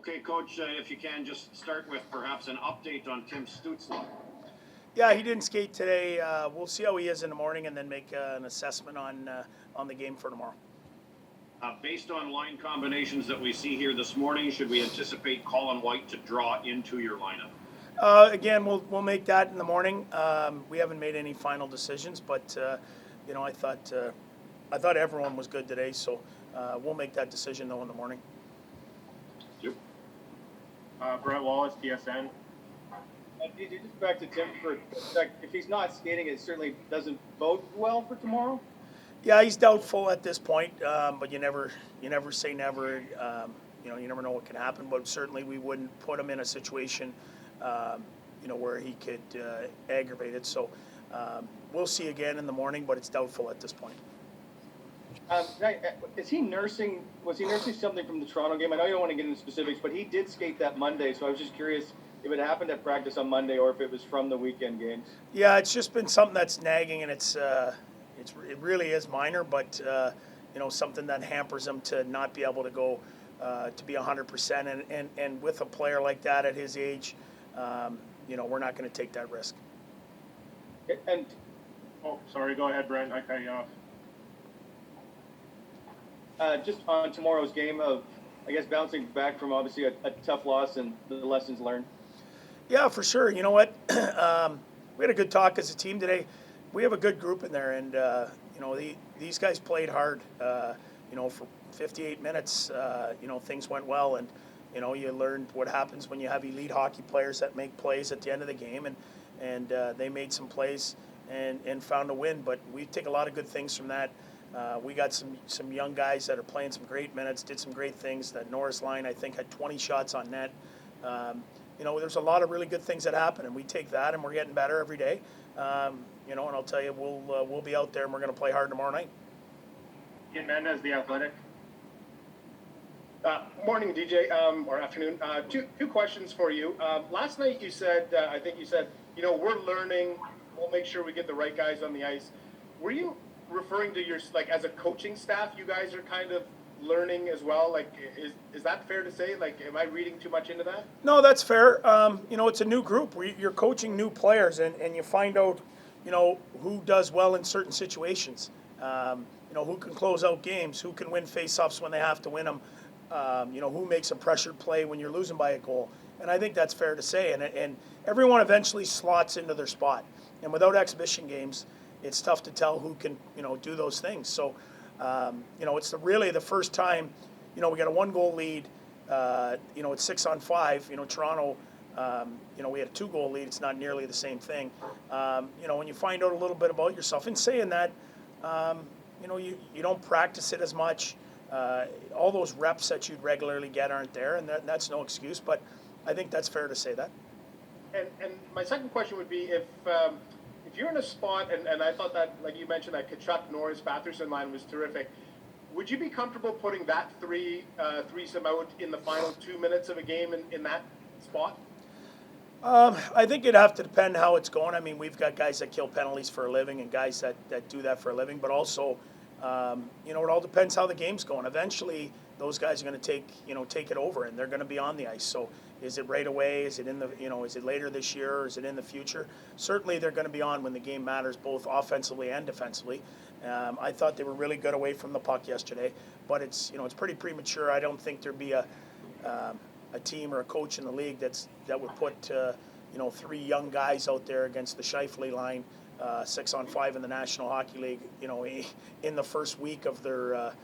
Okay, Coach, if you can just start with perhaps an update on Tim Stutzla. Yeah, he didn't skate today. We'll see how he is in the morning, and then make an assessment on the game for tomorrow. Based on line combinations that we see here this morning, should we anticipate Colin White to draw into your lineup? Again, we'll make that in the morning. We haven't made any final decisions, but I thought everyone was good today, so we'll make that decision though in the morning. Yep. Brett Wallace, TSN. Just back to Tim for a sec. If he's not skating, it certainly doesn't bode well for tomorrow. Yeah, he's doubtful at this point, but you never say never. You never know what can happen. But certainly, we wouldn't put him in a situation, where he could aggravate it. So we'll see again in the morning, but it's doubtful at this point. Is he nursing? Was he nursing something from the Toronto game? I know you don't want to get into specifics, but he did skate that Monday, so I was just curious if it happened at practice on Monday or if it was from the weekend games. Yeah, it's just been something that's nagging, and it really is minor, but something that hampers him to not be able to go to be 100%, and with a player like that at his age, we're not going to take that risk. And Sorry, go ahead, Brent. I cut you off. just on tomorrow's game of, I guess, bouncing back from obviously a tough loss and the lessons learned. Yeah, for sure. You know what? We had a good talk as a team today. We have a good group in there, and these guys played hard. For 58 minutes, things went well, and you learned what happens when you have elite hockey players that make plays at the end of the game, and they made some plays and found a win. But we take a lot of good things from that. We got some young guys that are playing some great minutes, did some great things. That Norris line, I think, had 20 shots on net. There's a lot of really good things that happen, and we take that, and we're getting better every day. And I'll tell you, we'll be out there, and we're going to play hard tomorrow night. Ian Mendez, The Athletic. Morning, DJ, or afternoon. Two questions for you. Last night you said, I think you said, we're learning. We'll make sure we get the right guys on the ice. Were you referring to your, as a coaching staff, you guys are kind of learning as well? Is that fair to say? Am I reading too much into that? No, that's fair. It's a new group. You're coaching new players, and you find out, who does well in certain situations. Who can close out games, who can win face-offs when they have to win them, who makes a pressured play when you're losing by a goal. And I think that's fair to say. And everyone eventually slots into their spot. And without exhibition games, it's tough to tell who can, do those things. So, it's really the first time, we got a 1-goal lead, it's 6-on-5, Toronto, we had a 2-goal lead. It's not nearly the same thing. When you find out a little bit about yourself, and saying that, you don't practice it as much. All those reps that you'd regularly get aren't there, and that's no excuse, but I think that's fair to say that. And my second question would be if you're in a spot, and I thought that, like you mentioned, that Tkachuk, Norris, Batherson line was terrific, would you be comfortable putting that threesome out in the final 2 minutes of a game in that spot? I think it'd have to depend how it's going. I mean, we've got guys that kill penalties for a living and guys that do that for a living, but also, it all depends how the game's going. Eventually, those guys are going to take it over, and they're going to be on the ice. So, is it right away? Is it is it later this year, or is it in the future? Certainly, they're going to be on when the game matters, both offensively and defensively. I thought they were really good away from the puck yesterday, but it's pretty premature. I don't think there'd be a team or a coach in the league that would put 3 young guys out there against the Scheifele line, 6-on-5 in the National Hockey League, in the first week of their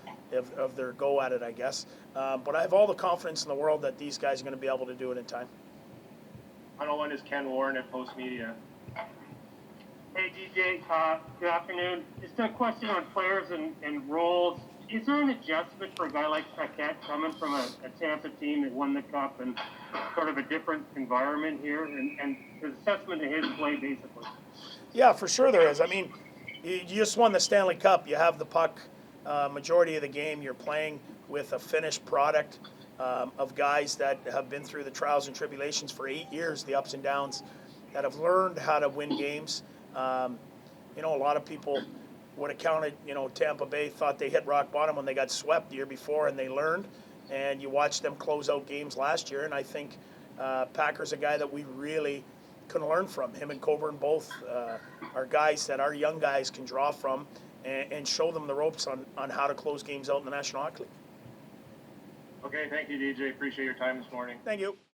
go at it, I guess. But I have all the confidence in the world that these guys are going to be able to do it in time. Final one is Ken Warren at Post Media. Hey, DJ. Good afternoon. Just a question on players and roles. Is there an adjustment for a guy like Paquette coming from a Tampa team that won the Cup and sort of a different environment here, and his assessment of his play, basically? Yeah, for sure there is. I mean, you just won the Stanley Cup. You have the puck majority of the game. You're playing with a finished product of guys that have been through the trials and tribulations for 8 years, the ups and downs, that have learned how to win games. A lot of people would have counted, Tampa Bay thought they hit rock bottom when they got swept the year before, and they learned, and you watch them close out games last year, and I think Packer's a guy that we really can learn from. Him and Coburn both are guys that our young guys can draw from and show them the ropes on how to close games out in the National Hockey League. Okay, thank you, DJ. Appreciate your time this morning. Thank you.